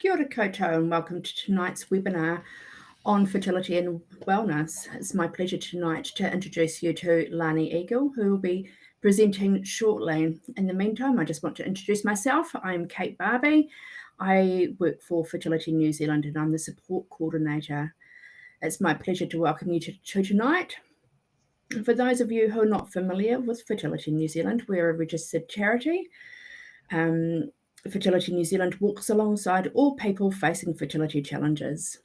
Kia ora koutou and welcome to tonight's webinar on fertility and wellness. It's my pleasure tonight to introduce you to Lani Eagle, who will be presenting shortly. In the meantime, I just want to introduce myself. I'm Kate Barbie. I work for Fertility New Zealand and I'm the support coordinator. It's my pleasure to welcome you to tonight. For those of you who are not familiar with Fertility New Zealand, we're a registered charity. Fertility New Zealand walks alongside all people facing fertility challenges.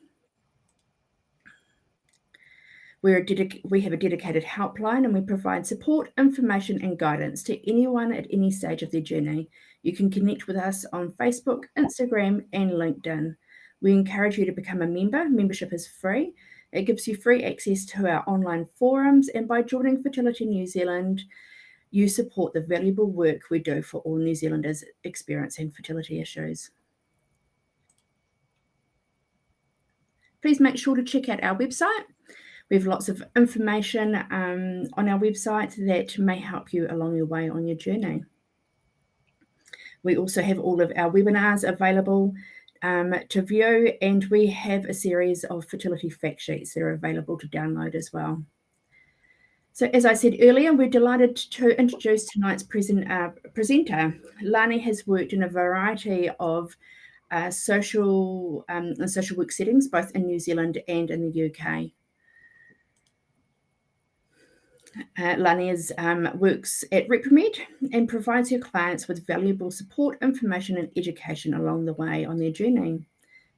We have a dedicated helpline and we provide support, information and guidance to anyone at any stage of their journey. You can connect with us on Facebook, Instagram and LinkedIn. We encourage you to become a member. Membership is free. It gives you free access to our online forums, and by joining Fertility New Zealand, you support the valuable work we do for all New Zealanders experiencing fertility issues. Please make sure to check out our website. We have lots of information on our website that may help you along your way on your journey. We also have all of our webinars available to view, and we have a series of fertility fact sheets that are available to download as well. So as I said earlier, we're delighted to introduce tonight's presenter. Lani has worked in a variety of social work settings, both in New Zealand and in the UK. Lani works at Repromed and provides her clients with valuable support, information and education along the way on their journey.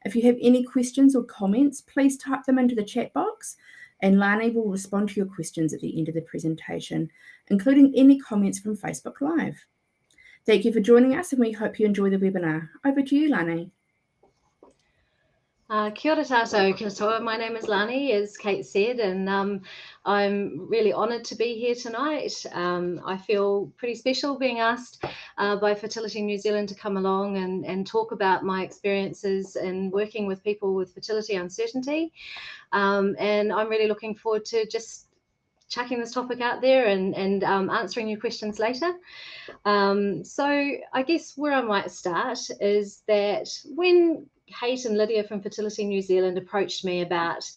If you have any questions or comments, please type them into the chat box and Lani will respond to your questions at the end of the presentation, including any comments from Facebook Live. Thank you for joining us and we hope you enjoy the webinar. Over to you, Lani. Kia ora tātou katoa. My name is Lani, as Kate said, and I'm really honoured to be here tonight. I feel pretty special being asked by Fertility New Zealand to come along and talk about my experiences in working with people with fertility uncertainty. And I'm really looking forward to just chucking this topic out there and answering your questions later. So I guess where I might start is that when Kate and Lydia from Fertility New Zealand approached me about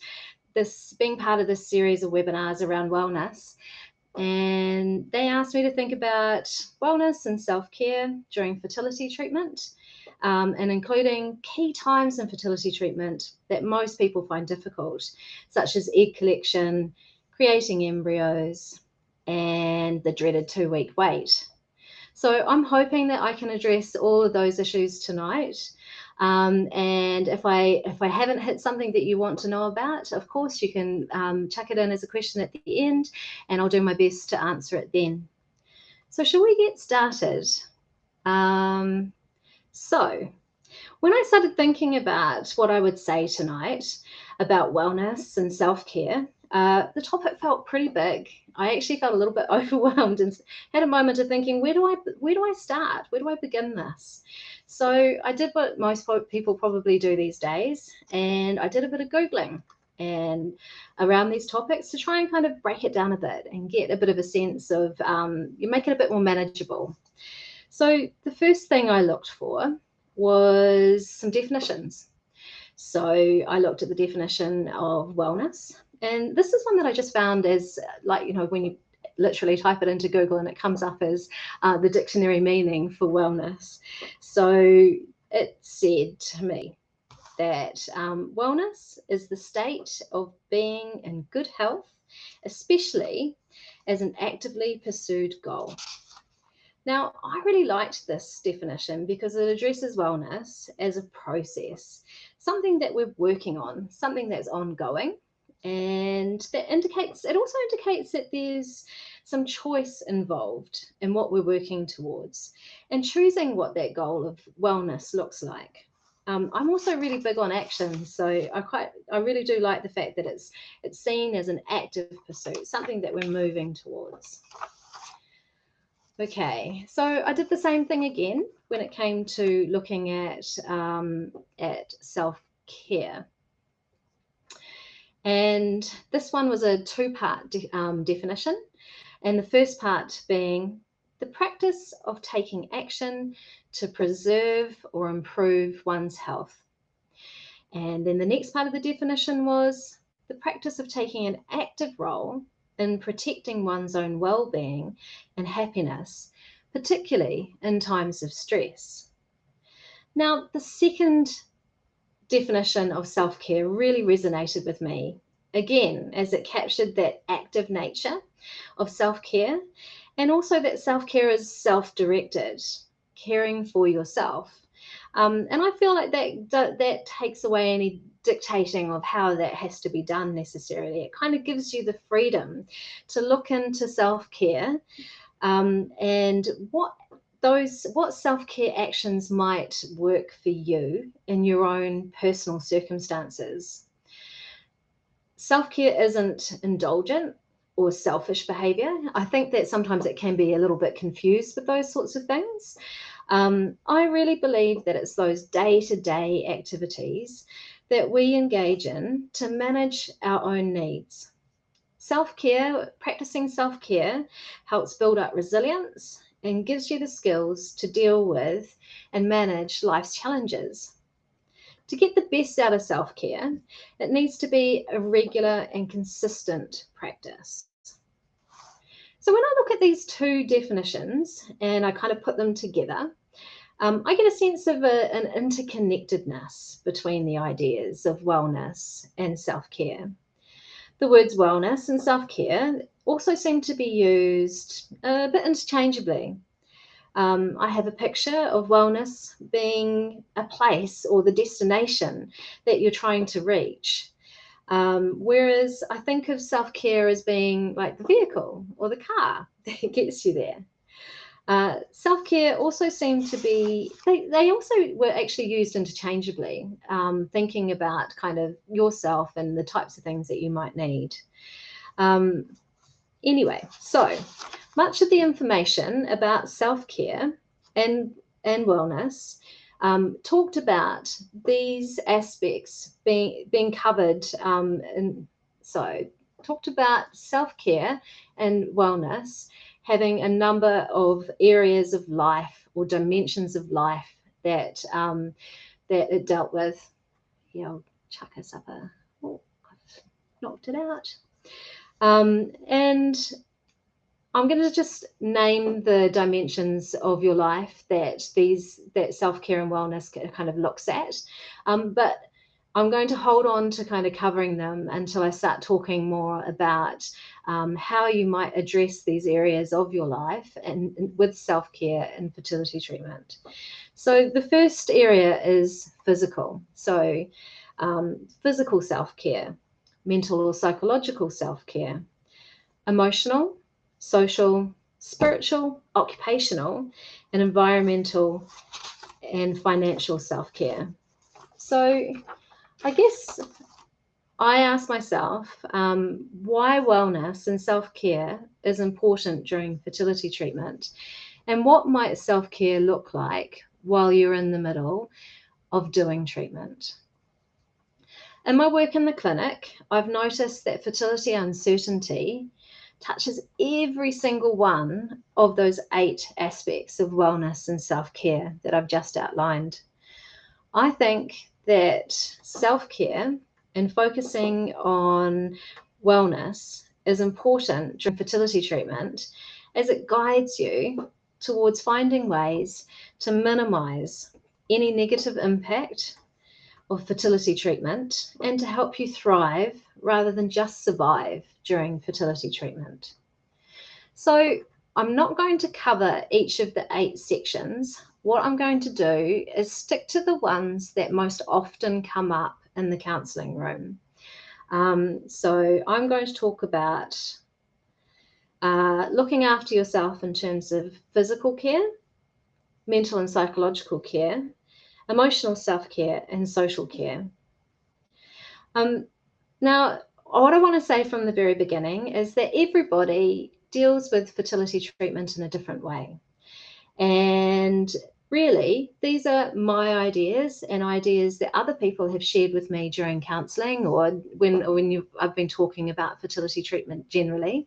this being part of this series of webinars around wellness, and they asked me to think about wellness and self-care during fertility treatment, and including key times in fertility treatment that most people find difficult, such as egg collection, creating embryos, and the dreaded 2-week wait. So I'm hoping that I can address all of those issues tonight. And if I haven't hit something that you want to know about, of course, you can chuck it in as a question at the end, and I'll do my best to answer it then. So shall we get started? So when I started thinking about what I would say tonight about wellness and self-care, the topic felt pretty big. I actually felt a little bit overwhelmed and had a moment of thinking, where do I start? Where do I begin this? So I did what most people probably do these days, and I did a bit of Googling and around these topics to try and kind of break it down a bit and get a bit of a sense of, you make it a bit more manageable. So the first thing I looked for was some definitions. So I looked at the definition of wellness, and this is one that I just found as, like, you know, when you literally type it into Google and it comes up as the dictionary meaning for wellness. So it said to me that wellness is the state of being in good health, especially as an actively pursued goal. Now, I really liked this definition because it addresses wellness as a process, something that we're working on, something that's ongoing, and that also indicates that there's some choice involved in what we're working towards and choosing what that goal of wellness looks like. I'm also really big on action, so I really do like the fact that it's seen as an active pursuit, something that we're moving towards. Okay, so I did the same thing again when it came to looking at self-care. And this one was a two-part definition, and the first part being the practice of taking action to preserve or improve one's health And then the next part of the definition was the practice of taking an active role in protecting one's own well-being and happiness, particularly in times of stress. Now, the second definition of self-care really resonated with me, again, as it captured that active nature of self-care, and also that self-care is self-directed, caring for yourself. And I feel like that takes away any dictating of how that has to be done necessarily. It kind of gives you the freedom to look into self-care and what self-care actions might work for you in your own personal circumstances. Self-care isn't indulgent or selfish behavior. I think that sometimes it can be a little bit confused with those sorts of things. I really believe that it's those day-to-day activities that we engage in to manage our own needs. Self-care, practicing self-care helps build up resilience and gives you the skills to deal with and manage life's challenges. To get the best out of self-care, it needs to be a regular and consistent practice. So when I look at these two definitions and I kind of put them together, I get a sense of an interconnectedness between the ideas of wellness and self-care. The words wellness and self-care also seem to be used a bit interchangeably. I have a picture of wellness being a place or the destination that you're trying to reach. Whereas I think of self-care as being like the vehicle or the car that gets you there. Self-care also seemed to be, they also were actually used interchangeably, thinking about kind of yourself and the types of things that you might need. Anyway, so much of the information about self-care and wellness talked about these aspects being covered. Talked about self-care and wellness having a number of areas of life or dimensions of life that that it dealt with. Yeah, I'll chuck us up I've knocked it out. And I'm going to just name the dimensions of your life that self-care and wellness kind of looks at. But I'm going to hold on to kind of covering them until I start talking more about how you might address these areas of your life and with self-care and fertility treatment. So the first area is physical. So physical self-care, mental or psychological self-care, emotional, social, spiritual, occupational, and environmental and financial self-care. So I guess I ask myself why wellness and self-care is important during fertility treatment, and what might self-care look like while you're in the middle of doing treatment. In my work in the clinic, I've noticed that fertility uncertainty touches every single one of those 8 aspects of wellness and self-care that I've just outlined. I think that self-care and focusing on wellness is important during fertility treatment as it guides you towards finding ways to minimize any negative impact of fertility treatment and to help you thrive rather than just survive during fertility treatment. So I'm not going to cover each of the 8 sections. What I'm going to do is stick to the ones that most often come up in the counselling room. So I'm going to talk about looking after yourself in terms of physical care, mental and psychological care, emotional self-care, and social care. Now, what I want to say from the very beginning is that everybody deals with fertility treatment in a different way. And really, these are my ideas and ideas that other people have shared with me during counselling or when I've been talking about fertility treatment generally.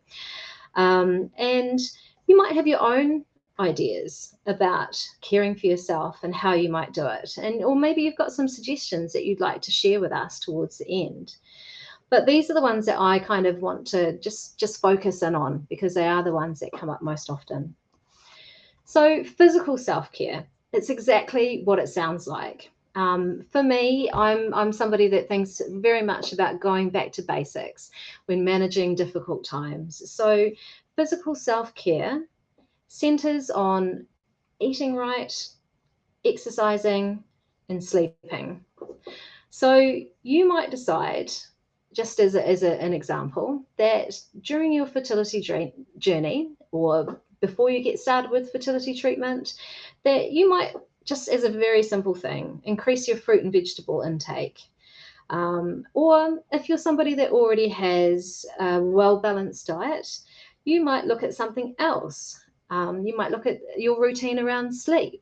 And you might have your own ideas about caring for yourself and how you might do it. Or maybe you've got some suggestions that you'd like to share with us towards the end. But these are the ones that I kind of want to just focus in on, because they are the ones that come up most often. So physical self-care, it's exactly what it sounds like. For me, I'm somebody that thinks very much about going back to basics when managing difficult times. So physical self-care centers on eating right, exercising, and sleeping. So you might decide, just as an example, that during your fertility journey, or before you get started with fertility treatment, that you might, just as a very simple thing, increase your fruit and vegetable intake. Or if you're somebody that already has a well-balanced diet, you might look at something else. You might look at your routine around sleep.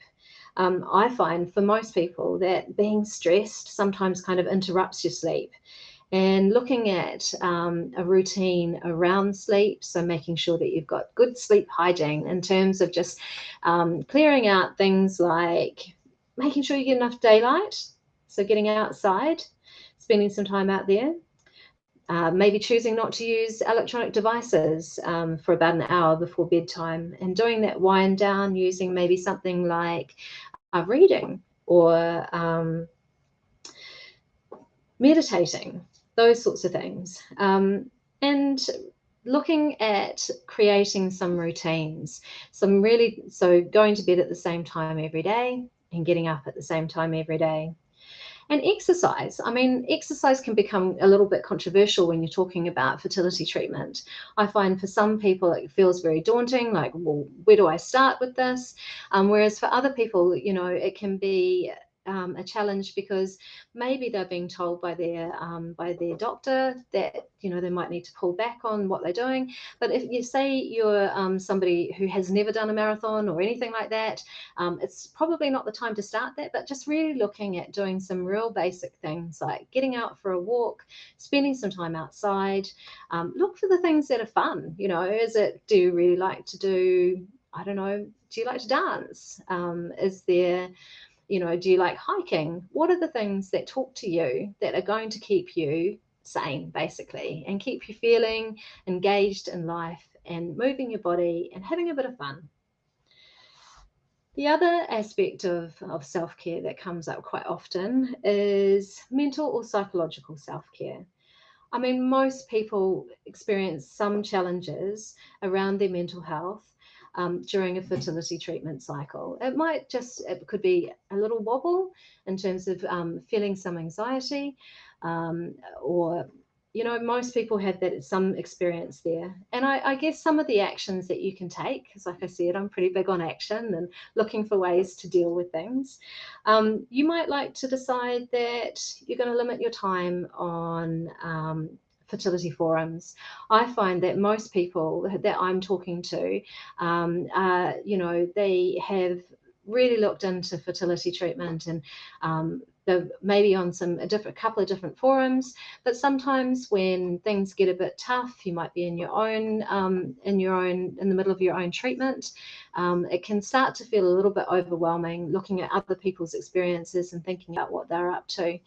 I find for most people that being stressed sometimes kind of interrupts your sleep. And looking at a routine around sleep, so making sure that you've got good sleep hygiene in terms of just clearing out things like making sure you get enough daylight, so getting outside, spending some time out there. Maybe choosing not to use electronic devices for about an hour before bedtime, and doing that wind down using maybe something like reading or meditating, those sorts of things. And looking at creating some routines, so going to bed at the same time every day and getting up at the same time every day. And exercise. I mean, exercise can become a little bit controversial when you're talking about fertility treatment. I find for some people it feels very daunting, like, well, where do I start with this? Whereas for other people, it can be a challenge, because maybe they're being told by their doctor that they might need to pull back on what they're doing. But if you say you're somebody who has never done a marathon or anything like that, it's probably not the time to start that. But just really looking at doing some real basic things like getting out for a walk, spending some time outside. Look for the things that are fun. Do you really like to do, I don't know, do you like to dance? Is there, do you like hiking? What are the things that talk to you that are going to keep you sane, basically, and keep you feeling engaged in life and moving your body and having a bit of fun? The other aspect of self-care that comes up quite often is mental or psychological self-care. I mean, most people experience some challenges around their mental health during a fertility treatment cycle. It could be a little wobble in terms of feeling some anxiety, or most people have some experience there. And I guess some of the actions that you can take, because like I said, I'm pretty big on action and looking for ways to deal with things. You might like to decide that you're going to limit your time on fertility forums. I find that most people that I'm talking to, they have really looked into fertility treatment, and they're maybe on a couple of different forums. But sometimes when things get a bit tough, you might be in the middle of your own treatment. It can start to feel a little bit overwhelming looking at other people's experiences and thinking about what they're up to.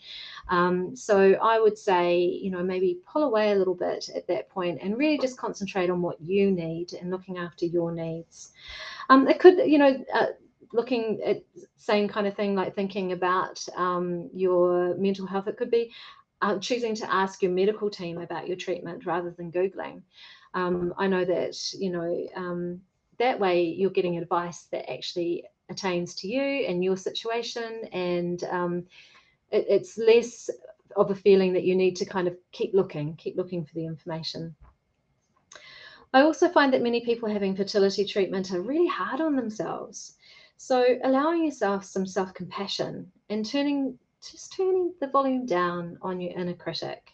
So I would say, maybe pull away a little bit at that point and really just concentrate on what you need and looking after your needs. It could, looking at same kind of thing, like thinking about your mental health. It could be choosing to ask your medical team about your treatment rather than Googling. I know that, that way you're getting advice that actually attains to you and your situation, and it's less of a feeling that you need to kind of keep looking for the information. I also find that many people having fertility treatment are really hard on themselves. So allowing yourself some self-compassion and turning the volume down on your inner critic.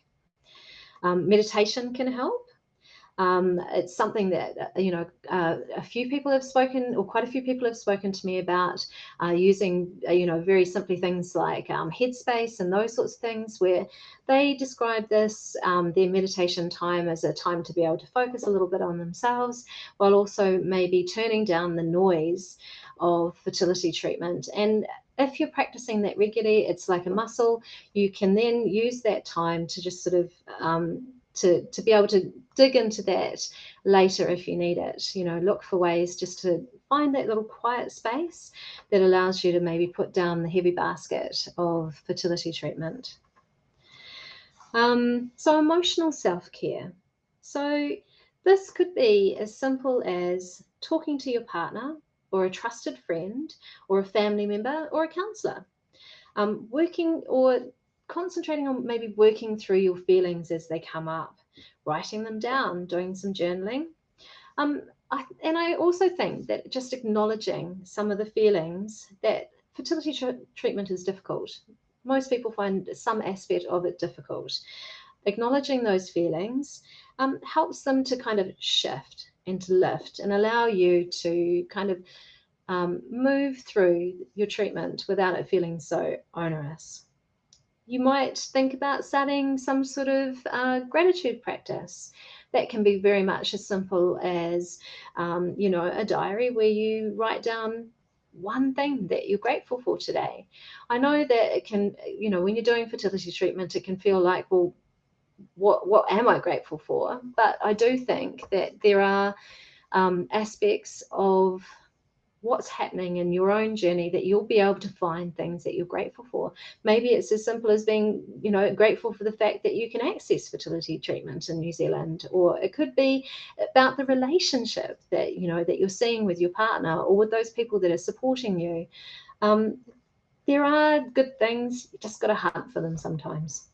Meditation can help. It's something that, a few people have spoken, or quite a few people have spoken to me about using, very simply things like Headspace and those sorts of things, where they describe this, their meditation time, as a time to be able to focus a little bit on themselves, while also maybe turning down the noise of fertility treatment. And if you're practicing that regularly, it's like a muscle. You can then use that time to just sort of to be able to dig into that later if you need it. Look for ways just to find that little quiet space that allows you to maybe put down the heavy basket of fertility treatment. So emotional self-care. So this could be as simple as talking to your partner or a trusted friend or a family member or a counsellor. Working or concentrating on maybe working through your feelings as they come up, writing them down, doing some journaling. I also think that just acknowledging some of the feelings, that fertility treatment is difficult. Most people find some aspect of it difficult. Acknowledging those feelings helps them to kind of shift and to lift and allow you to kind of move through your treatment without it feeling so onerous. You might think about starting some sort of gratitude practice. That can be very much as simple as, a diary where you write down one thing that you're grateful for today. I know that it can, when you're doing fertility treatment, it can feel like, well, what am I grateful for? But I do think that there are aspects of what's happening in your own journey that you'll be able to find things that you're grateful for. Maybe it's as simple as being, grateful for the fact that you can access fertility treatment in New Zealand, or it could be about the relationship that, that you're seeing with your partner or with those people that are supporting you. There are good things, you just got to hunt for them sometimes.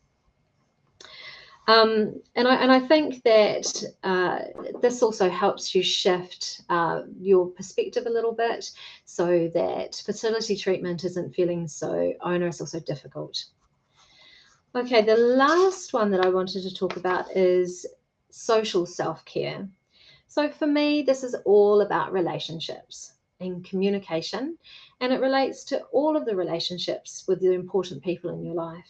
And I think that this also helps you shift your perspective a little bit, so that fertility treatment isn't feeling so onerous or so difficult. Okay, the last one that I wanted to talk about is social self-care. So for me, this is all about relationships and communication, and it relates to all of the relationships with the important people in your life.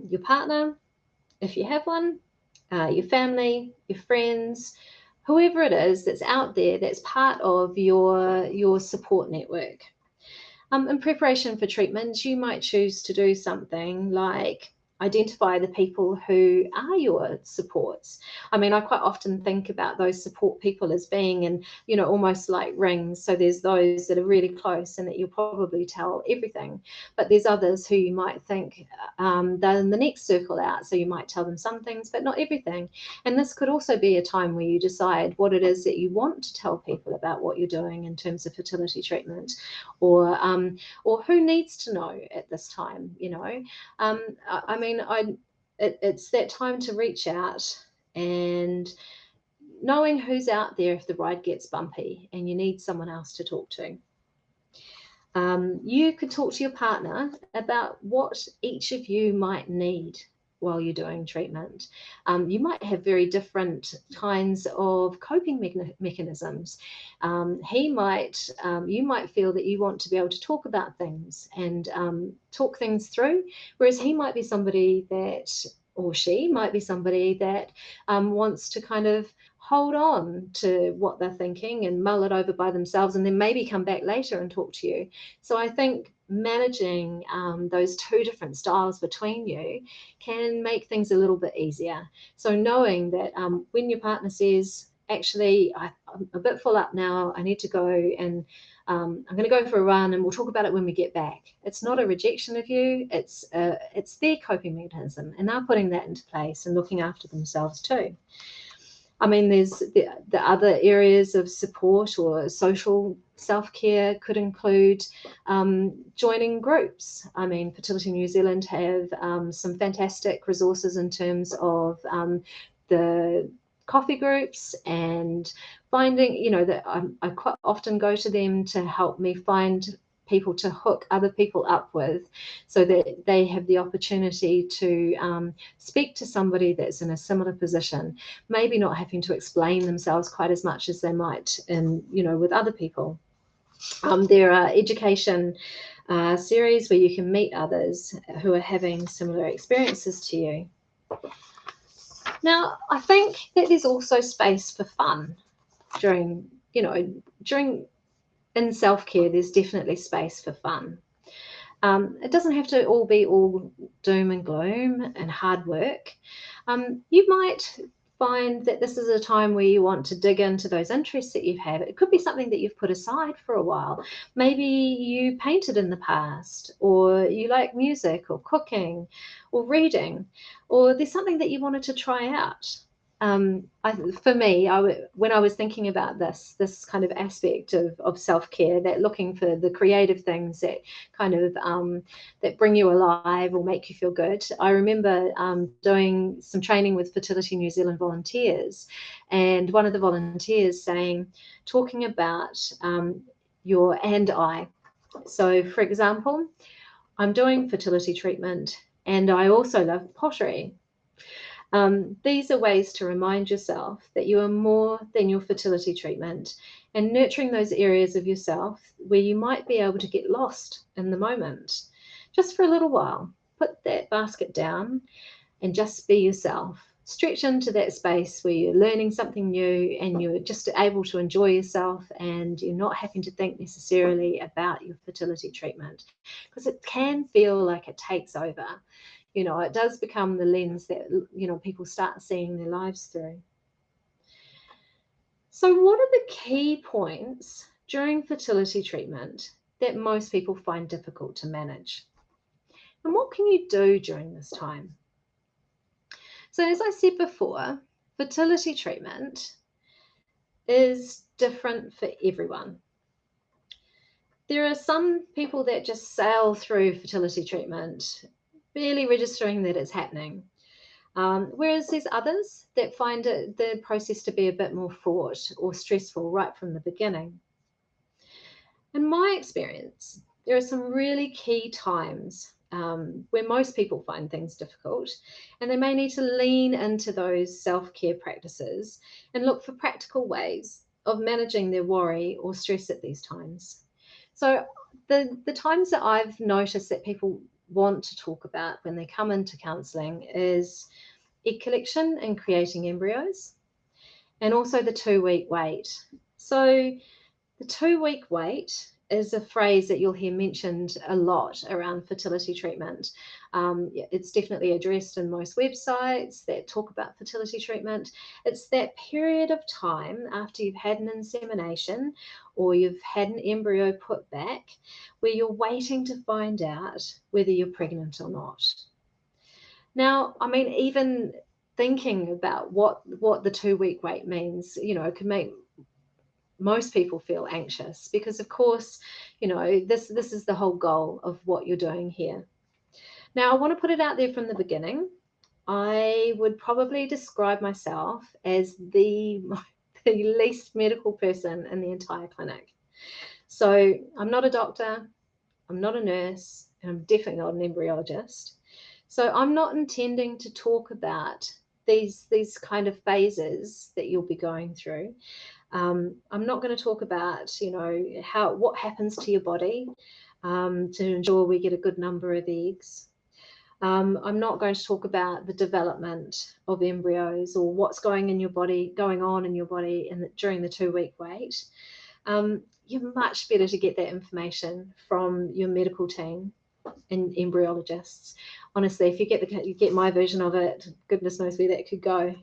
Your partner, if you have one, your family, your friends, whoever it is that's out there that's part of your support network. In preparation for treatment, you might choose to do something like identify the people who are your supports. I mean, I quite often think about those support people as being in, almost like rings. So there's those that are really close and that you'll probably tell everything, but there's others who you might think they're in the next circle out. So you might tell them some things, but not everything. And this could also be a time where you decide what it is that you want to tell people about what you're doing in terms of fertility treatment, or who needs to know at this time. It's that time to reach out, and knowing who's out there if the ride gets bumpy and you need someone else to talk to. You could talk to your partner about what each of you might need while you're doing treatment. You might have very different kinds of coping mechanisms. You might feel that you want to be able to talk about things and talk things through, whereas he might be somebody that, or she might be somebody that wants to kind of hold on to what they're thinking and mull it over by themselves, and then maybe come back later and talk to you. So I think managing those two different styles between you can make things a little bit easier. So knowing that when your partner says, actually, I'm a bit full up now, I need to go, and I'm going to go for a run and we'll talk about it when we get back. It's not a rejection of you, it's their coping mechanism, and they're putting that into place and looking after themselves too. I mean, there's the other areas of support or social self-care could include joining groups. I mean, Fertility New Zealand have some fantastic resources in terms of the coffee groups, and finding, that I quite often go to them to help me find people to hook other people up with, so that they have the opportunity to speak to somebody that's in a similar position, maybe not having to explain themselves quite as much as they might with other people. There are education series where you can meet others who are having similar experiences to you. Now, I think that there's also space for fun during in self-care. There's definitely space for fun. It doesn't have to all be all doom and gloom and hard work. You might find that this is a time where you want to dig into those interests that you've had. It could be something that you've put aside for a while. Maybe you painted in the past, or you like music or cooking or reading, or there's something that you wanted to try out. For me, when I was thinking about this kind of aspect of self-care, that looking for the creative things that kind of that bring you alive or make you feel good, I remember doing some training with Fertility New Zealand volunteers, and one of the volunteers talking about your and I. So, for example, I'm doing fertility treatment and I also love pottery. These are ways to remind yourself that you are more than your fertility treatment, and nurturing those areas of yourself where you might be able to get lost in the moment. Just for a little while, put that basket down and just be yourself. Stretch into that space where you're learning something new and you're just able to enjoy yourself, and you're not having to think necessarily about your fertility treatment, because it can feel like it takes over. It does become the lens that, people start seeing their lives through. So what are the key points during fertility treatment that most people find difficult to manage? And what can you do during this time? So as I said before, fertility treatment is different for everyone. There are some people that just sail through fertility treatment, barely registering that it's happening. Whereas there's others that find the process to be a bit more fraught or stressful right from the beginning. In my experience, there are some really key times where most people find things difficult, and they may need to lean into those self-care practices and look for practical ways of managing their worry or stress at these times. So the times that I've noticed that people want to talk about when they come into counselling is egg collection and creating embryos, and also the 2-week wait. So the 2-week wait is a phrase that you'll hear mentioned a lot around fertility treatment. It's definitely addressed in most websites that talk about fertility treatment. It's that period of time after you've had an insemination or you've had an embryo put back where you're waiting to find out whether you're pregnant or not. Now, I mean, even thinking about what the 2-week wait means, it could make most people feel anxious, because of course, this is the whole goal of what you're doing here. Now, I want to put it out there from the beginning. I would probably describe myself as the least medical person in the entire clinic. So I'm not a doctor, I'm not a nurse, and I'm definitely not an embryologist. So I'm not intending to talk about these kind of phases that you'll be going through. I'm not going to talk about, what happens to your body to ensure we get a good number of eggs. I'm not going to talk about the development of embryos or what's going on in your body during the 2-week wait. You're much better to get that information from your medical team and embryologists. Honestly, if you get my version of it, goodness knows where that could go.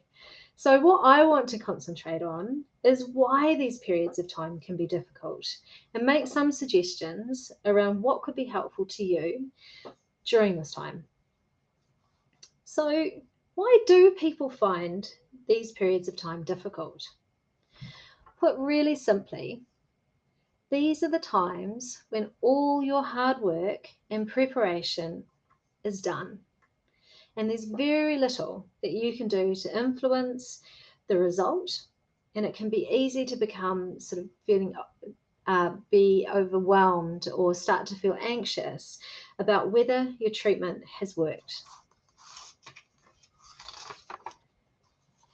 So what I want to concentrate on is why these periods of time can be difficult, and make some suggestions around what could be helpful to you during this time. So why do people find these periods of time difficult? Put really simply, these are the times when all your hard work and preparation is done, and there's very little that you can do to influence the result, and it can be easy to become sort of feeling be overwhelmed or start to feel anxious about whether your treatment has worked.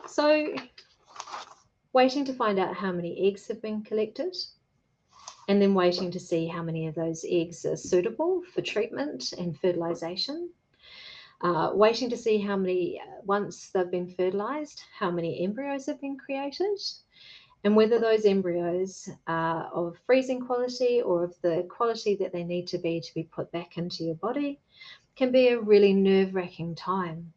So, waiting to find out how many eggs have been collected, and then waiting to see how many of those eggs are suitable for treatment and fertilization. Waiting to see how many, once they've been fertilized, how many embryos have been created, and whether those embryos are of freezing quality or of the quality that they need to be put back into your body, can be a really nerve-wracking time.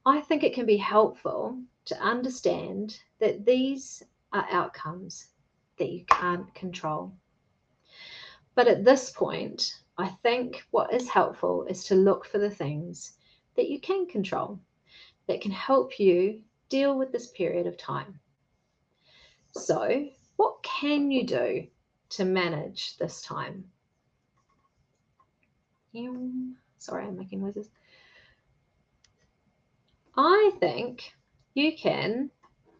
I think it can be helpful to understand that these are outcomes that you can't control. But at this point, I think what is helpful is to look for the things that you can control, that can help you deal with this period of time. So, what can you do to manage this time? Sorry, I'm making noises. I think you can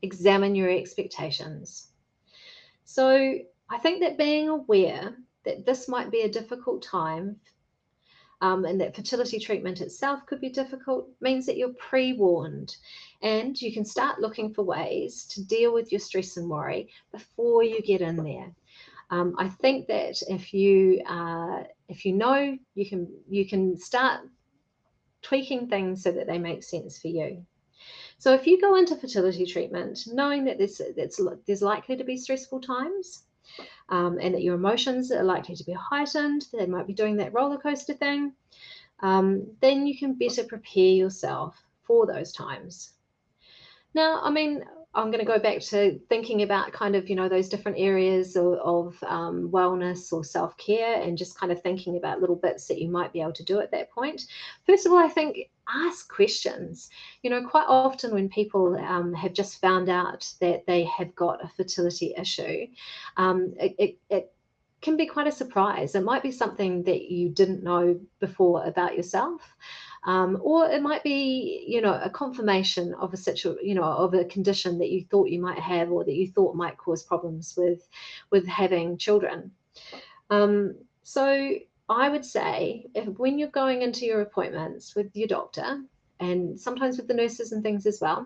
examine your expectations. So, I think that being aware that this might be a difficult time and that fertility treatment itself could be difficult means that you're pre-warned, and you can start looking for ways to deal with your stress and worry before you get in there. I think that if you know, you can start tweaking things so that they make sense for you. So if you go into fertility treatment knowing that there's likely to be stressful times, and that your emotions are likely to be heightened, they might be doing that roller coaster thing, then you can better prepare yourself for those times. Now, I mean, I'm going to go back to thinking about kind of, those different areas of wellness or self-care, and just kind of thinking about little bits that you might be able to do at that point. First of all, I think ask questions. Quite often when people have just found out that they have got a fertility issue, it can be quite a surprise. It might be something that you didn't know before about yourself. Or it might be, a confirmation of a situation, of a condition that you thought you might have, or that you thought might cause problems with having children. So I would say, when you're going into your appointments with your doctor, and sometimes with the nurses and things as well,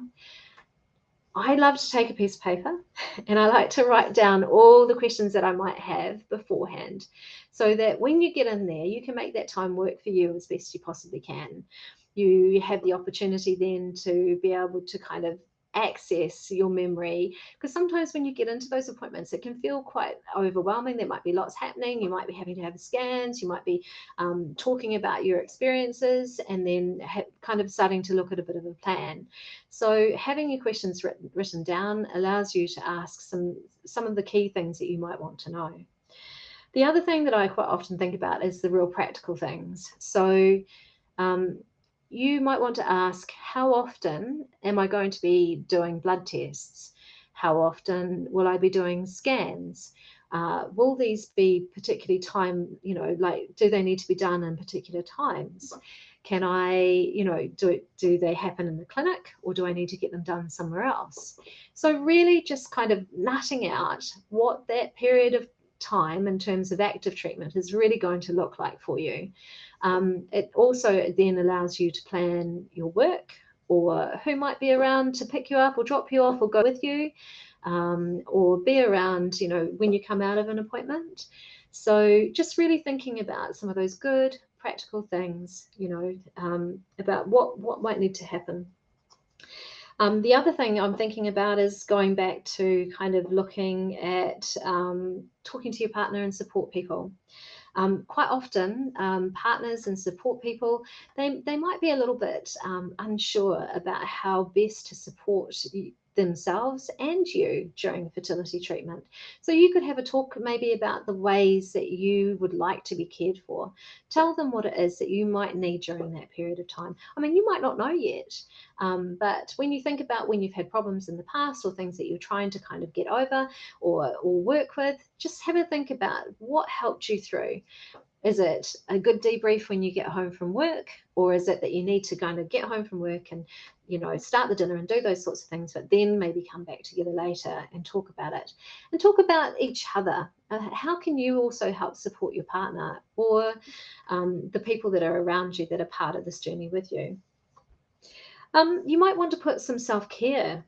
I love to take a piece of paper and I like to write down all the questions that I might have beforehand, so that when you get in there, you can make that time work for you as best you possibly can. You have the opportunity then to be able to kind of access your memory, because sometimes when you get into those appointments, it can feel quite overwhelming. There might be lots happening. You might be having to have scans. You might be talking about your experiences, and then kind of starting to look at a bit of a plan. So having your questions written down allows you to ask some of the key things that you might want to know. The other thing that I quite often think about is the real practical things. So you might want to ask, how often am I going to be doing blood tests? How often will I be doing scans? Will these be particularly time, do they need to be done in particular times? Can I, do they happen in the clinic, or do I need to get them done somewhere else? So really just kind of nutting out what that period of time in terms of active treatment is really going to look like for you. It also then allows you to plan your work, or who might be around to pick you up or drop you off or go with you, or be around, when you come out of an appointment. So just really thinking about some of those good practical things, about what might need to happen. The other thing I'm thinking about is going back to kind of looking at talking to your partner and support people. Quite often, partners and support people, they might be a little bit unsure about how best to support themselves and you during fertility treatment. So you could have a talk maybe about the ways that you would like to be cared for. Tell them what it is that you might need during that period of time. I mean, you might not know yet, but when you think about when you've had problems in the past, or things that you're trying to kind of get over or work with, just have a think about what helped you through. Is it a good debrief when you get home from work, or is it that you need to kind of get home from work and, start the dinner and do those sorts of things, but then maybe come back together later and talk about it and talk about each other? How can you also help support your partner or the people that are around you that are part of this journey with you? You might want to put some self-care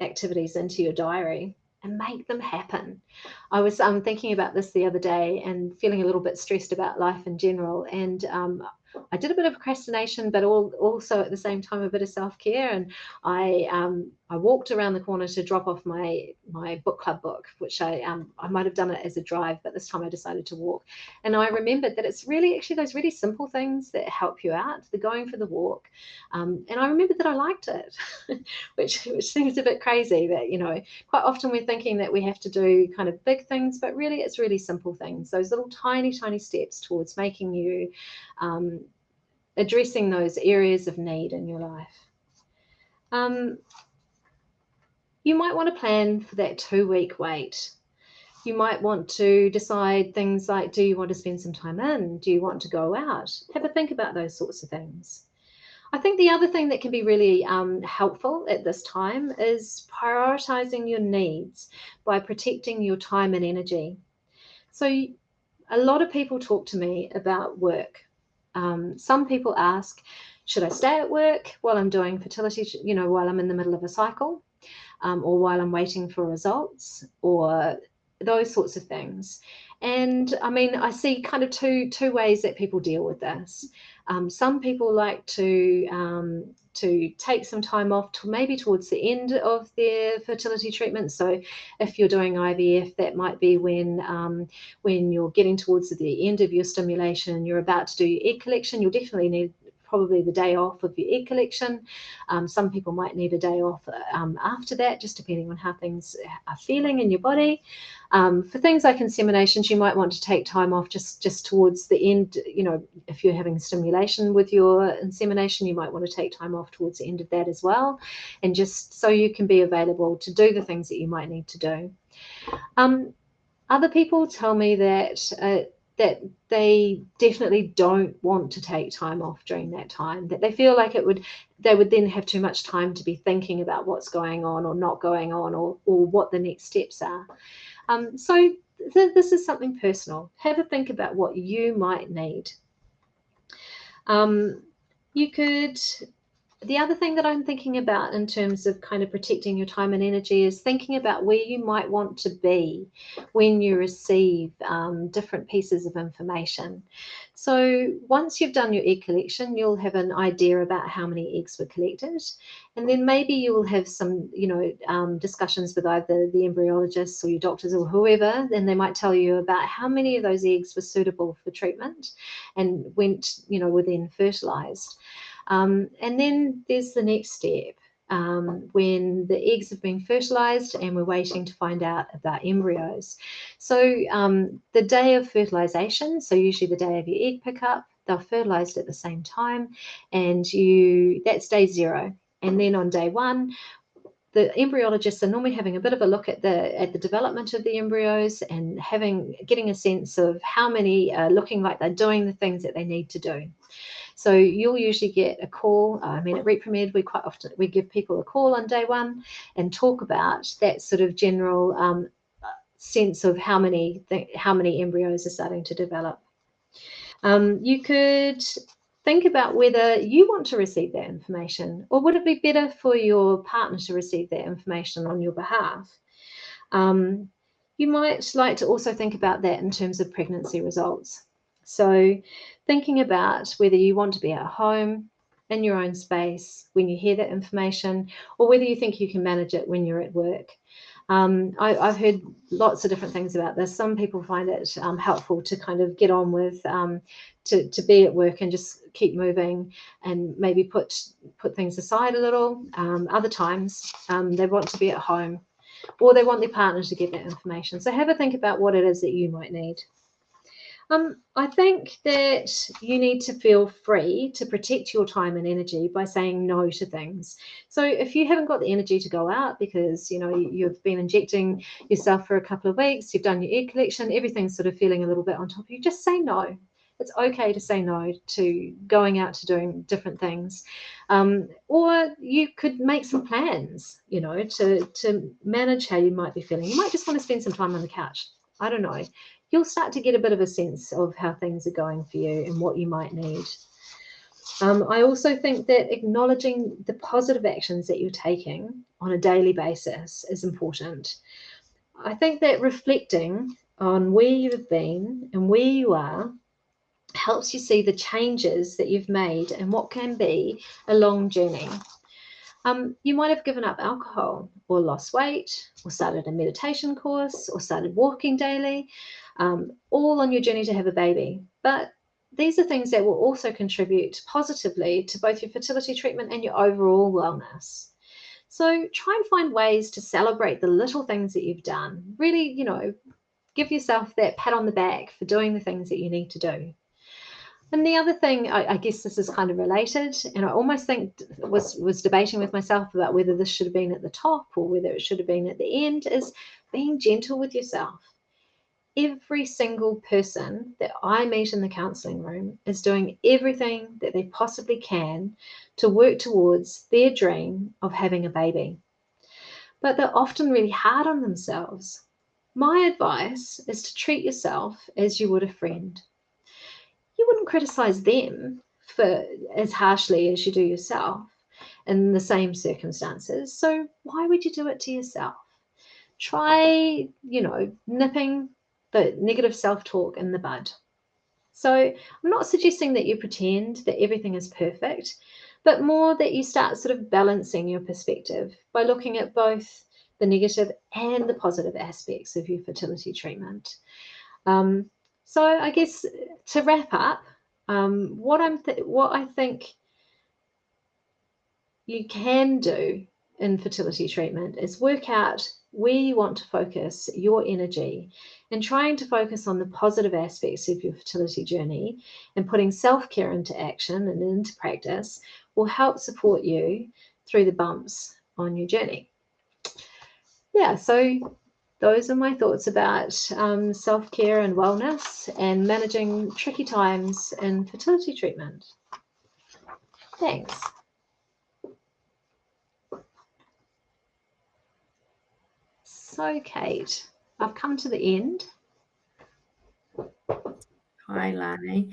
activities into your diary and make them happen. I was thinking about this the other day and feeling a little bit stressed about life in general. And I did a bit of procrastination, but also at the same time a bit of self-care. And I walked around the corner to drop off my book club book, which I might have done it as a drive, but this time I decided to walk. And I remembered that it's really actually those really simple things that help you out, the going for the walk. And I remembered that I liked it, which seems a bit crazy that, quite often we're thinking that we have to do kind of big things, but really it's really simple things, those little tiny steps towards making you addressing those areas of need in your life. You might want to plan for that 2-week wait. You might want to decide things like, do you want to spend some time in? Do you want to go out? Have a think about those sorts of things. I think the other thing that can be really helpful at this time is prioritizing your needs by protecting your time and energy. So a lot of people talk to me about work. Some people ask, should I stay at work while I'm doing fertility, while I'm in the middle of a cycle, or while I'm waiting for results, or those sorts of things. And I mean, I see kind of two ways that people deal with this. Some people like to take some time off to maybe towards the end of their fertility treatment. So if you're doing IVF, that might be when you're getting towards the end of your stimulation, you're about to do your egg collection, you'll definitely need probably the day off of your egg collection. Some people might need a day off after that, just depending on how things are feeling in your body. For things like inseminations, you might want to take time off just towards the end. If you're having stimulation with your insemination, you might want to take time off towards the end of that as well, and just so you can be available to do the things that you might need to do. Other people tell me that they definitely don't want to take time off during that time, that they feel like they would then have too much time to be thinking about what's going on or not going on, or what the next steps are. So this is something personal. Have a think about what you might need. The other thing that I'm thinking about in terms of kind of protecting your time and energy is thinking about where you might want to be when you receive different pieces of information. So once you've done your egg collection, you'll have an idea about how many eggs were collected. And then maybe you will have some, discussions with either the embryologists or your doctors or whoever, and they might tell you about how many of those eggs were suitable for treatment and were then fertilized. And then there's the next step, when the eggs have been fertilized and we're waiting to find out about embryos. So the day of fertilization, so usually the day of your egg pickup, they're fertilized at the same time, and that's day 0. And then on day 1, the embryologists are normally having a bit of a look at the development of the embryos and getting a sense of how many are looking like they're doing the things that they need to do. So you'll usually get a call. At Repromed, we give people a call on day 1 and talk about that sort of general sense of how many embryos are starting to develop. You could think about whether you want to receive that information, or would it be better for your partner to receive that information on your behalf? You might like to also think about that in terms of pregnancy results. So thinking about whether you want to be at home in your own space when you hear that information, or whether you think you can manage it when you're at work. I've heard lots of different things about this. Some people find it helpful to kind of get on with to be at work and just keep moving and maybe put things aside a little. Other times they want to be at home, or they want their partner to get that information. So have a think about what it is that you might need. I think that you need to feel free to protect your time and energy by saying no to things. So if you haven't got the energy to go out because, you know, you've been injecting yourself for a couple of weeks, you've done your egg collection, everything's sort of feeling a little bit on top of you, just say no. It's okay to say no to going out to doing different things. Or you could make some plans, you know, to manage how you might be feeling. You might just want to spend some time on the couch. I don't know. You'll start to get a bit of a sense of how things are going for you and what you might need. I also think that acknowledging the positive actions that you're taking on a daily basis is important. I think that reflecting on where you've been and where you are helps you see the changes that you've made and what can be a long journey. You might have given up alcohol or lost weight or started a meditation course or started walking daily, all on your journey to have a baby. But these are things that will also contribute positively to both your fertility treatment and your overall wellness. So try and find ways to celebrate the little things that you've done. Really, you know, give yourself that pat on the back for doing the things that you need to do. And the other thing, I guess this is kind of related, and I almost think was debating with myself about whether this should have been at the top or whether it should have been at the end, is being gentle with yourself. Every single person that I meet in the counselling room is doing everything that they possibly can to work towards their dream of having a baby. But they're often really hard on themselves. My advice is to treat yourself as you would a friend. You wouldn't criticize them for as harshly as you do yourself in the same circumstances. So why would you do it to yourself? Try, you know, nipping the negative self-talk in the bud. So I'm not suggesting that you pretend that everything is perfect, but more that you start sort of balancing your perspective by looking at both the negative and the positive aspects of your fertility treatment. So I guess to wrap up, what I think you can do in fertility treatment is work out where you want to focus your energy and trying to focus on the positive aspects of your fertility journey, and putting self-care into action and into practice will help support you through the bumps on your journey. Yeah, so those are my thoughts about self-care and wellness and managing tricky times in fertility treatment. Thanks. So, Kate, I've come to the end. Hi, Lani.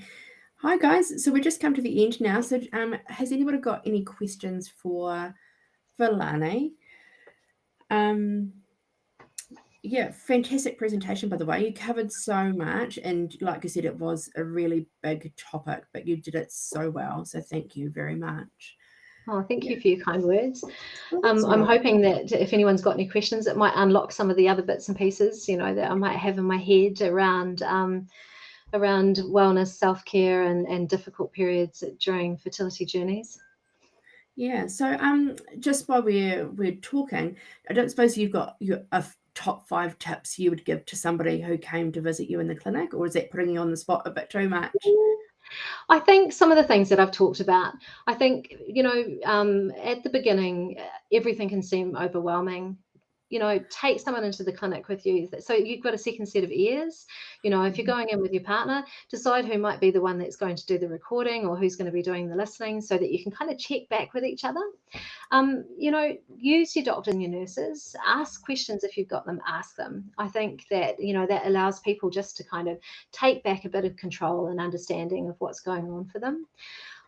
Hi, guys. So we just come to the end now. So has anybody got any questions for Lani? Yeah, fantastic presentation, by the way. You covered so much, and like you said, it was a really big topic, but you did it so well. So thank you very much. Oh, thank you for your kind words. I'm hoping that if anyone's got any questions, it might unlock some of the other bits and pieces, you know, that I might have in my head around wellness, self-care, and difficult periods during fertility journeys. Yeah. So just while we're talking, I don't suppose you've got your top 5 tips you would give to somebody who came to visit you in the clinic, or is that putting you on the spot a bit too much? I think some of the things that I've talked about, I think, you know, at the beginning, everything can seem overwhelming. You know, take someone into the clinic with you. So you've got a second set of ears. You know, if you're going in with your partner, decide who might be the one that's going to do the recording or who's going to be doing the listening, so that you can kind of check back with each other. You know, use your doctor and your nurses. Ask questions if you've got them, ask them. I think that, you know, that allows people just to kind of take back a bit of control and understanding of what's going on for them.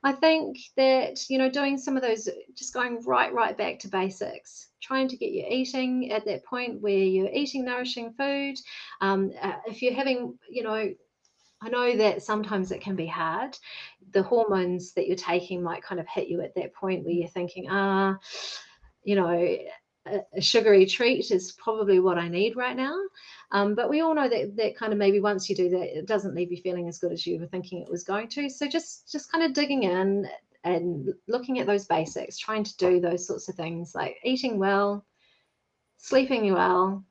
I think that, you know, doing some of those, just going right back to basics, trying to get you eating at that point where you're eating nourishing food. If you're having, you know, I know that sometimes it can be hard. The hormones that you're taking might kind of hit you at that point where you're thinking, you know, a sugary treat is probably what I need right now. But we all know that kind of maybe once you do that, it doesn't leave you feeling as good as you were thinking it was going to. So just kind of digging in and looking at those basics, trying to do those sorts of things like eating well, sleeping well,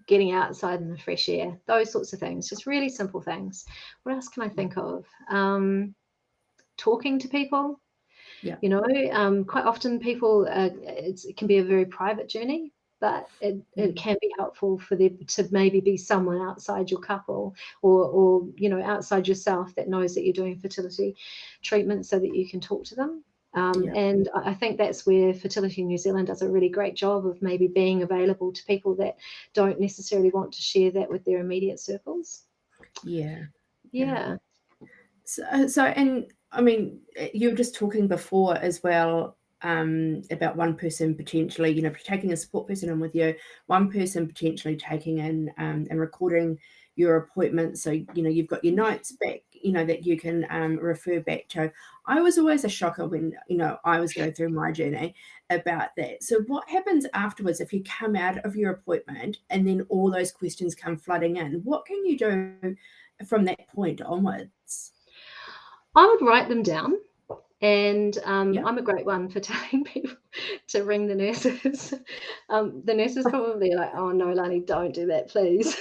getting outside in the fresh air, those sorts of things, just really simple things. What else can I think of? Talking to people. Yeah. You know, quite often people, it can be a very private journey, but it can be helpful for them to maybe be someone outside your couple or you know, outside yourself that knows that you're doing fertility treatment so that you can talk to them. And I think that's where Fertility New Zealand does a really great job of maybe being available to people that don't necessarily want to share that with their immediate circles. Yeah. Yeah. So, and I mean, you were just talking before as well about one person potentially, you know, taking a support person in with you, one person potentially taking in and recording your appointment. So, you know, you've got your notes back, you know, that you can refer back to. I was always a shocker when, you know, I was going through my journey about that. So what happens afterwards if you come out of your appointment and then all those questions come flooding in? What can you do from that point onwards? I would write them down. And Yeah. I'm a great one for telling people to ring the nurses. The nurses probably are like, oh no, Lani, don't do that, please.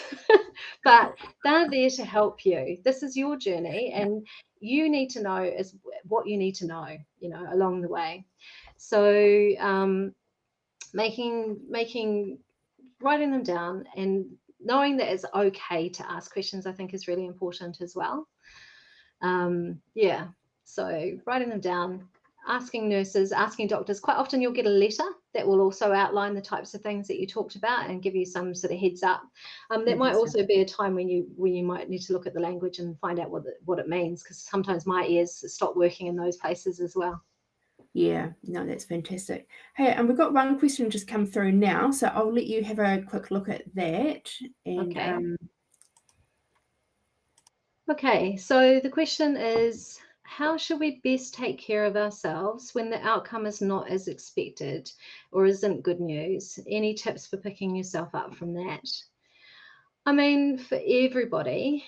But they're there to help you. This is your journey, and you need to know is what you need to know, you know, along the way. So writing them down and knowing that it's okay to ask questions, I think is really important as well. Yeah. So writing them down, asking nurses, asking doctors. Quite often you'll get a letter that will also outline the types of things that you talked about and give you some sort of heads up. That might also be a time when you might need to look at the language and find out what it means, because sometimes my ears stop working in those places as well. Yeah, no, that's fantastic. Hey, and we've got one question just come through now, so I'll let you have a quick look at that. And Okay. Okay, so the question is, how should we best take care of ourselves when the outcome is not as expected or isn't good news? Any tips for picking yourself up from that? I mean, for everybody,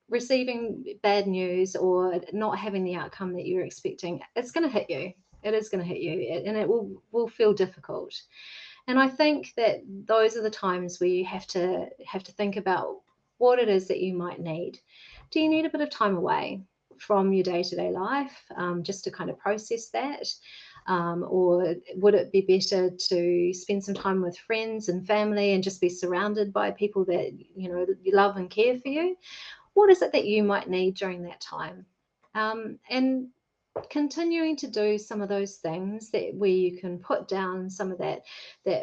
receiving bad news or not having the outcome that you're expecting, it's going to hit you. It is going to hit you, and it will feel difficult. And I think that those are the times where you have to think about what it is that you might need. Do you need a bit of time away from your day-to-day life just to kind of process that? Or would it be better to spend some time with friends and family and just be surrounded by people that, you know, you love and care for you? What is it that you might need during that time? And continuing to do some of those things that where you can put down some of that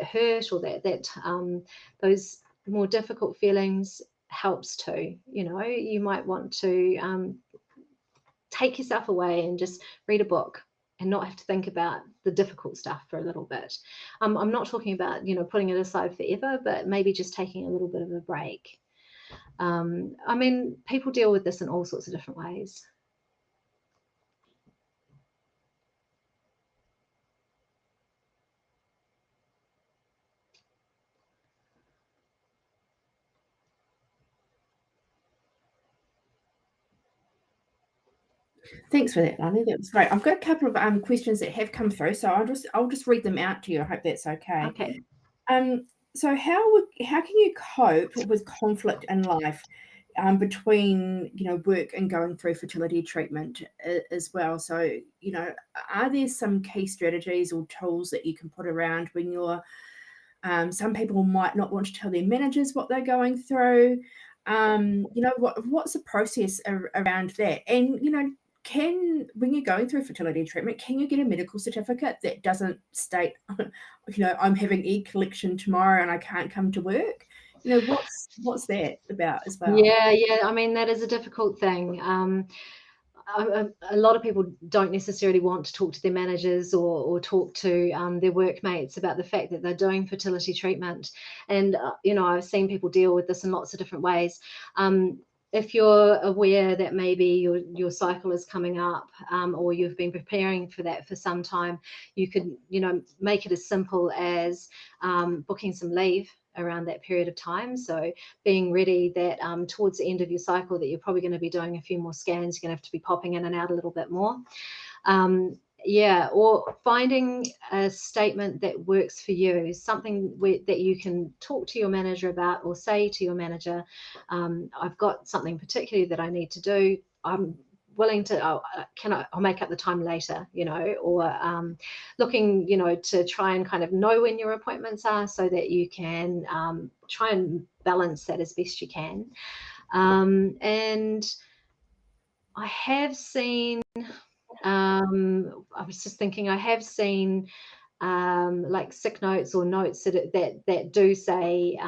hurt or that those more difficult feelings helps too. You know, you might want to take yourself away and just read a book and not have to think about the difficult stuff for a little bit. I'm not talking about, you know, putting it aside forever, but maybe just taking a little bit of a break. I mean, people deal with this in all sorts of different ways. thanks for that, Lani. That was great. I've got a couple of questions that have come through, so I'll just read them out to you. I hope that's okay. Okay. So how can you cope with conflict in life between, you know, work and going through fertility treatment as well? So, you know, are there some key strategies or tools that you can put around when you're some people might not want to tell their managers what they're going through? You know, what's the process around that? And, you know, when you're going through fertility treatment, can you get a medical certificate that doesn't state, you know, I'm having egg collection tomorrow and I can't come to work? You know, what's that about as well? Yeah. I mean, that is a difficult thing. A lot of people don't necessarily want to talk to their managers or talk to their workmates about the fact that they're doing fertility treatment. And, you know, I've seen people deal with this in lots of different ways. If you're aware that maybe your cycle is coming up or you've been preparing for that for some time, you could, you know, make it as simple as booking some leave around that period of time. So being ready that towards the end of your cycle that you're probably going to be doing a few more scans, you're going to have to be popping in and out a little bit more. Yeah, or finding a statement that works for you, something that you can talk to your manager about, or say to your manager, I've got something particularly that I need to do. I'm willing to, I'll make up the time later, or looking, to try and kind of know when your appointments are so that you can try and balance that as best you can. And I have seen, I was just thinking, I have seen like sick notes or notes that do say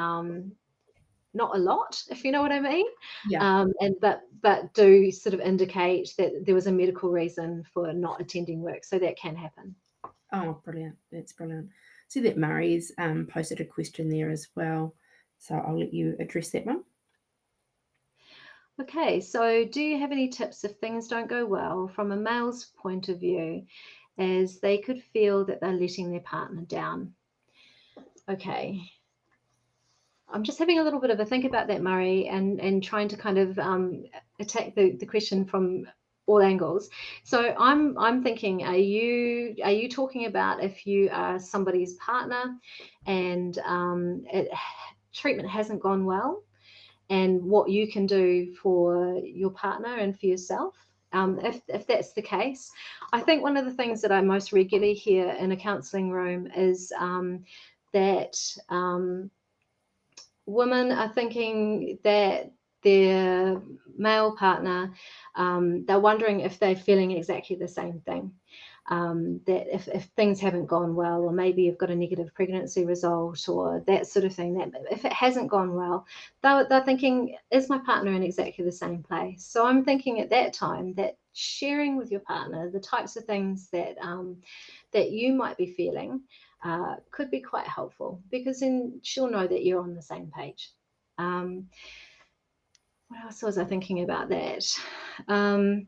not a lot, if you know what I mean. Yeah. But do sort of indicate that there was a medical reason for not attending work, so that can happen. Oh, brilliant. That's brilliant. See that Murray's posted a question there as well, so I'll let you address that one. Okay, so do you have any tips if things don't go well from a male's point of view, as they could feel that they're letting their partner down? Okay. I'm just having a little bit of a think about that, Murray, and trying to kind of attack the question from all angles. So I'm thinking, are you talking about if you are somebody's partner and treatment hasn't gone well, and what you can do for your partner and for yourself? If that's the case, I think one of the things that I most regularly hear in a counselling room is that women are thinking that their male partner, they're wondering if they're feeling exactly the same thing. That if things haven't gone well, or maybe you've got a negative pregnancy result, or that sort of thing, that if it hasn't gone well, they're thinking, is my partner in exactly the same place? So I'm thinking at that time that sharing with your partner the types of things that that you might be feeling could be quite helpful, because then she'll know that you're on the same page. What else was I thinking about that? And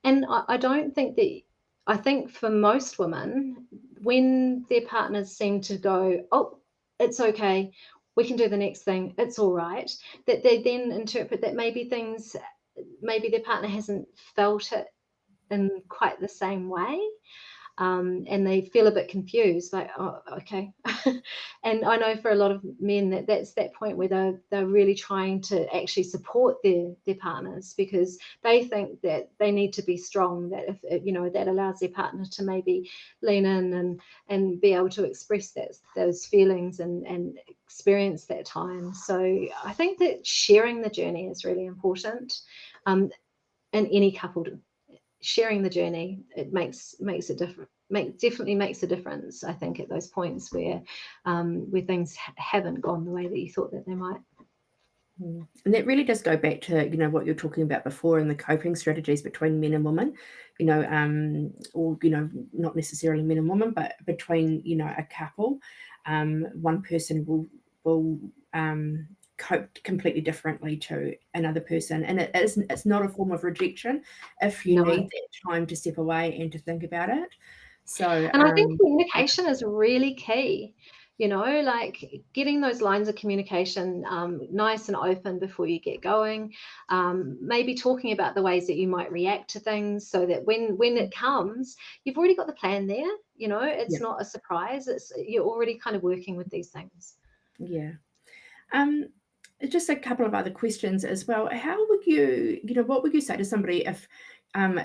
I don't think that, I think for most women, when their partners seem to go, oh, it's okay, we can do the next thing, it's all right, that they then interpret that maybe their partner hasn't felt it in quite the same way. And they feel a bit confused, like, oh, okay. And I know for a lot of men that's that point where they're really trying to actually support their partners, because they think that they need to be strong, that if that allows their partner to maybe lean in and be able to express those feelings and experience that time. So I think that sharing the journey is really important. In any couple, sharing the journey, it makes a difference. Definitely makes a difference, I think, at those points where things haven't gone the way that you thought that they might. And that really does go back to what you're talking about before, and the coping strategies between men and women, or not necessarily men and women, but between a couple. One person will cope completely differently to another person, and it's not a form of rejection if you need that time to step away and to think about it. So, and I think communication is really key. Like getting those lines of communication nice and open before you get going. Maybe talking about the ways that you might react to things, so that when it comes, you've already got the plan there. It's not a surprise. You're already kind of working with these things. Yeah. Just a couple of other questions as well. How would what would you say to somebody if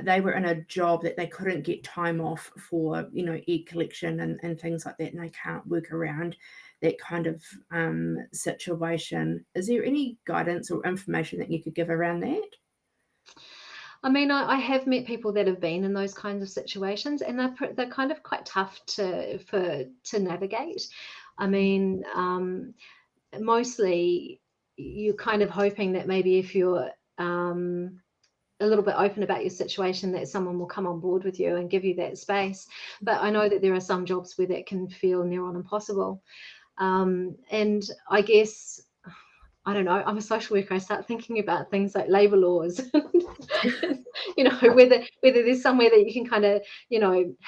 they were in a job that they couldn't get time off for, egg collection and things like that, and they can't work around that kind of situation? Is there any guidance or information that you could give around that? I mean, I have met people that have been in those kinds of situations, and they're kind of quite tough to navigate. I mean, mostly you're kind of hoping that maybe if you're a little bit open about your situation, that someone will come on board with you and give you that space. But I know that there are some jobs where that can feel near on impossible. And I guess, I don't know, I'm a social worker, I start thinking about things like labour laws, whether there's somewhere that you can kind of,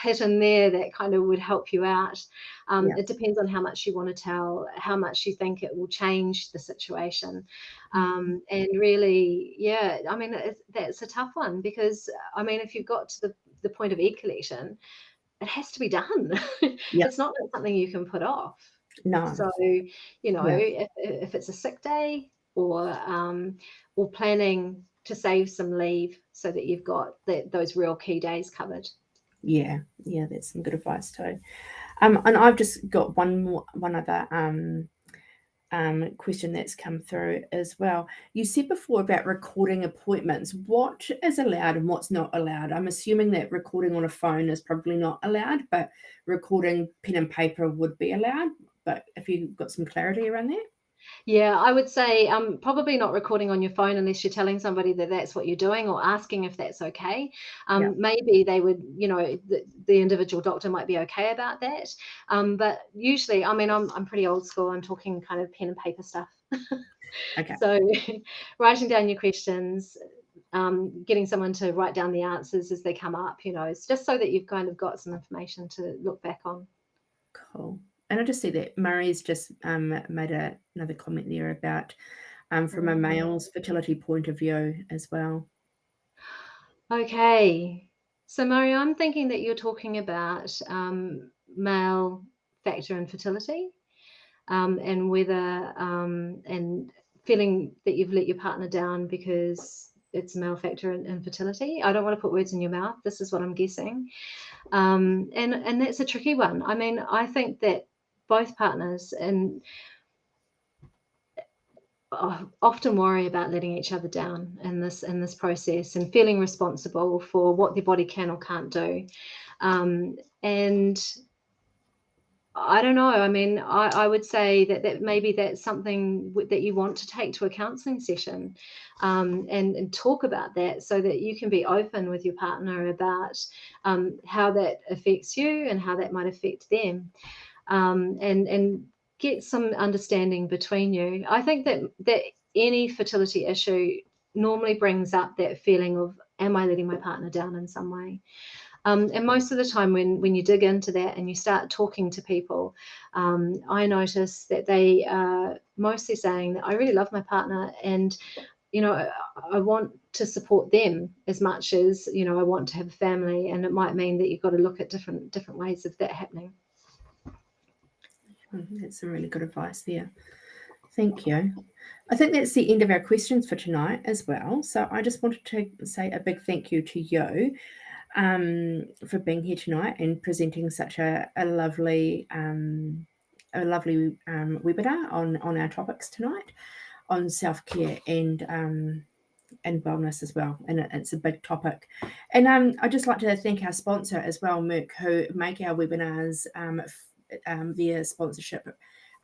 hit in there that kind of would help you out. It depends on how much you want to tell, how much you think it will change the situation. And really, I mean, that's a tough one, because, I mean, if you've got to the point of egg collection, it has to be done. Yeah. It's not something you can put off. No. So, if it's a sick day or planning to save some leave so that you've got those real key days covered. Yeah, that's some good advice too. And I've just got one other question that's come through as well. You said before about recording appointments. What is allowed and what's not allowed? I'm assuming that recording on a phone is probably not allowed, but recording pen and paper would be allowed. But if you've got some clarity around that. Yeah, I would say probably not recording on your phone unless you're telling somebody that that's what you're doing or asking if that's okay. Maybe they would, the individual doctor might be okay about that. But usually, I mean, I'm pretty old school. I'm talking kind of pen and paper stuff. Okay. So writing down your questions, getting someone to write down the answers as they come up, it's just so that you've kind of got some information to look back on. Cool. And I just see that Murray's just made another comment there about from a male's fertility point of view as well. Okay. So, Murray, I'm thinking that you're talking about male factor in fertility and whether and feeling that you've let your partner down because it's a male factor in fertility. I don't want to put words in your mouth. This is what I'm guessing. And that's a tricky one. I mean, I think that both partners often worry about letting each other down in this process and feeling responsible for what their body can or can't do. And I don't know. I mean, I would say that maybe that's something that you want to take to a counselling session and talk about that so that you can be open with your partner about how that affects you and how that might affect them, and get some understanding between you. I think that any fertility issue normally brings up that feeling of, am I letting my partner down in some way? And most of the time when you dig into that and you start talking to people, I notice that they are mostly saying that I really love my partner and, I want to support them as much as, I want to have a family. And it might mean that you've got to look at different ways of that happening. That's some really good advice there. Thank you. I think that's the end of our questions for tonight as well. So I just wanted to say a big thank you to you for being here tonight and presenting such a lovely webinar on our topics tonight on self-care and wellness as well, and it's a big topic. And I'd just like to thank our sponsor as well, Merck, who make our webinars via sponsorship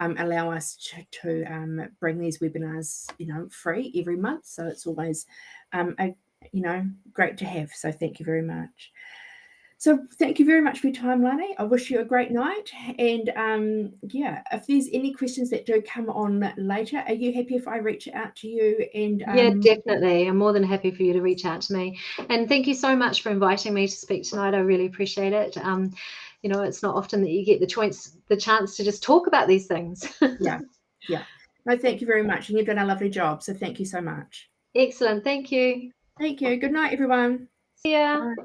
allow us to bring these webinars free every month, so it's always great to have. So thank you very much. So thank you very much for your time, Lani. I wish you a great night. And if there's any questions that do come on later, are you happy if I reach out to you? And yeah, definitely. I'm more than happy for you to reach out to me. And thank you so much for inviting me to speak tonight. I really appreciate it. It's not often that you get the chance to just talk about these things. Yeah. No, thank you very much. And you've done a lovely job. So thank you so much. Excellent. Thank you. Thank you. Good night, everyone. See ya. Bye.